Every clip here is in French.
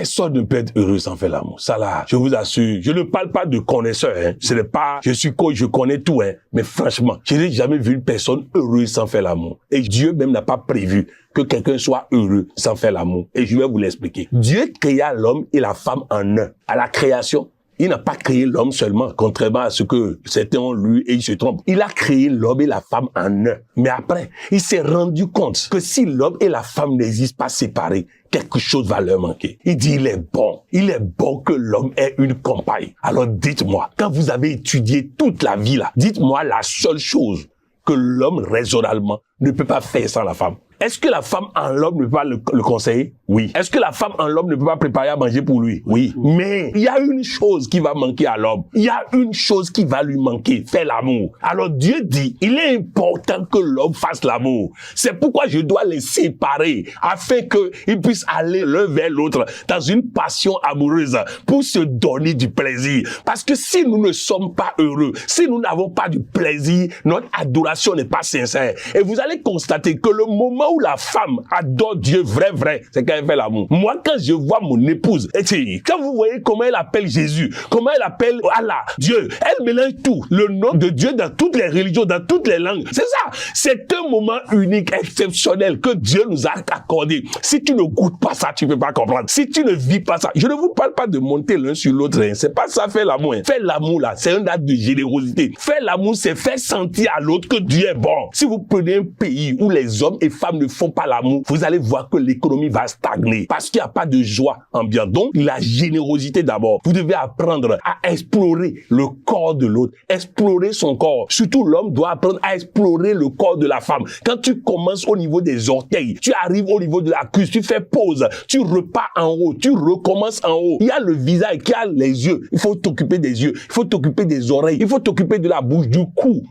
Personne ne peut être heureux sans faire l'amour. Ça là, je vous assure, je ne parle pas de connaisseur, hein. Ce n'est pas, je suis coach, je connais tout, hein. Mais franchement, je n'ai jamais vu une personne heureuse sans faire l'amour. Et Dieu même n'a pas prévu que quelqu'un soit heureux sans faire l'amour. Et je vais vous l'expliquer. Dieu créa l'homme et la femme en un. À la création, il n'a pas créé l'homme seulement, contrairement à ce que certains ont lu et ils se trompent. Il a créé l'homme et la femme en un. Mais après, il s'est rendu compte que si l'homme et la femme n'existent pas séparés, quelque chose va leur manquer. Il dit, il est bon que l'homme ait une compagne. Alors dites-moi, quand vous avez étudié toute la vie là, dites-moi la seule chose que l'homme raisonnablement ne peut pas faire sans la femme. Est-ce que la femme en l'homme ne peut pas le conseiller? Oui. Est-ce que la femme en l'homme ne peut pas préparer à manger pour lui? Oui. Mais il y a une chose qui va manquer à l'homme. Il y a une chose qui va lui manquer, faire l'amour. Alors Dieu dit, il est important que l'homme fasse l'amour. C'est pourquoi je dois les séparer afin qu'ils puissent aller l'un vers l'autre dans une passion amoureuse pour se donner du plaisir. Parce que si nous ne sommes pas heureux, si nous n'avons pas du plaisir, notre adoration n'est pas sincère. Et vous allez constater que le moment où la femme adore Dieu vrai, c'est quand elle fait l'amour. Moi, quand je vois mon épouse, et quand vous voyez comment elle appelle Jésus, comment elle appelle Allah, Dieu, elle mélange tout, le nom de Dieu dans toutes les religions, dans toutes les langues. C'est ça. C'est un moment unique, exceptionnel que Dieu nous a accordé. Si tu ne goûtes pas ça, tu ne peux pas comprendre. Si tu ne vis pas ça, je ne vous parle pas de monter l'un sur l'autre. Hein. C'est pas ça, faire l'amour. Hein. Faire l'amour, là, c'est un acte de générosité. Faire l'amour, c'est faire sentir à l'autre que Dieu est bon. Si vous prenez un pays où les hommes et femmes ne font pas l'amour, vous allez voir que l'économie va stagner parce qu'il n'y a pas de joie ambiante. Donc, la générosité d'abord. Vous devez apprendre à explorer le corps de l'autre, explorer son corps. Surtout, l'homme doit apprendre à explorer le corps de la femme. Quand tu commences au niveau des orteils, tu arrives au niveau de la cuisse, tu fais pause, tu repars en haut, tu recommences en haut. Il y a le visage, il y a les yeux. Il faut t'occuper des yeux, il faut t'occuper des oreilles, il faut t'occuper de la bouche, du cou,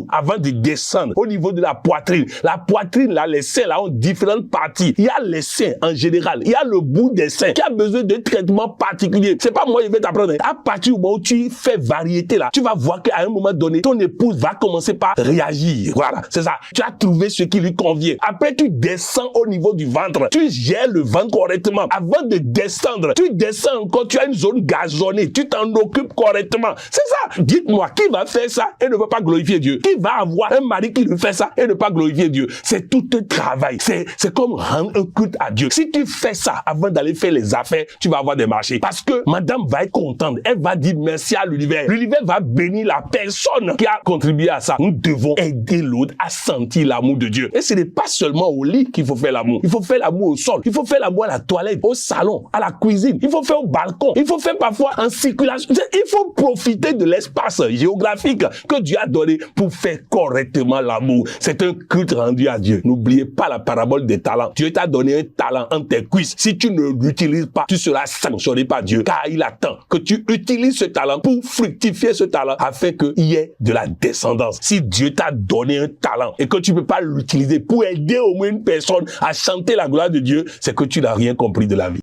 avant de descendre au niveau de la poitrine. La poitrine, là, les seins là ont différentes parties. Il y a les seins en général. Il y a le bout des seins qui a besoin de traitement particulier. C'est pas moi qui vais t'apprendre. À partir du moment où tu fais variété là, tu vas voir qu'à un moment donné, ton épouse va commencer par réagir. Voilà, c'est ça. Tu as trouvé ce qui lui convient. Après, tu descends au niveau du ventre. Tu gères le ventre correctement. Avant de descendre, tu descends encore. Tu as une zone gazonnée. Tu t'en occupes correctement. C'est ça. Dites-moi, qui va faire ça et ne veut pas glorifier Dieu? Qui va avoir un mari qui lui fait ça et ne pas glorifier Dieu? C'est tout un travail. C'est comme rendre un culte à Dieu. Si tu fais ça avant d'aller faire les affaires, tu vas avoir des marchés. Parce que madame va être contente. Elle va dire merci à l'univers. L'univers va bénir la personne qui a contribué à ça. Nous devons aider l'autre à sentir l'amour de Dieu. Et ce n'est pas seulement au lit qu'il faut faire l'amour. Il faut faire l'amour au sol. Il faut faire l'amour à la toilette, au salon, à la cuisine. Il faut faire au balcon. Il faut faire parfois en circulation. Il faut profiter de l'espace géographique que Dieu a donné pour faire correctement l'amour. C'est un culte rendu à Dieu. N'oubliez pas la parabole des talents. Dieu t'a donné un talent entre tes cuisses. Si tu ne l'utilises pas, tu seras sanctionné par Dieu. Car il attend que tu utilises ce talent pour fructifier ce talent afin qu'il y ait de la descendance. Si Dieu t'a donné un talent et que tu ne peux pas l'utiliser pour aider au moins une personne à chanter la gloire de Dieu, c'est que tu n'as rien compris de la vie.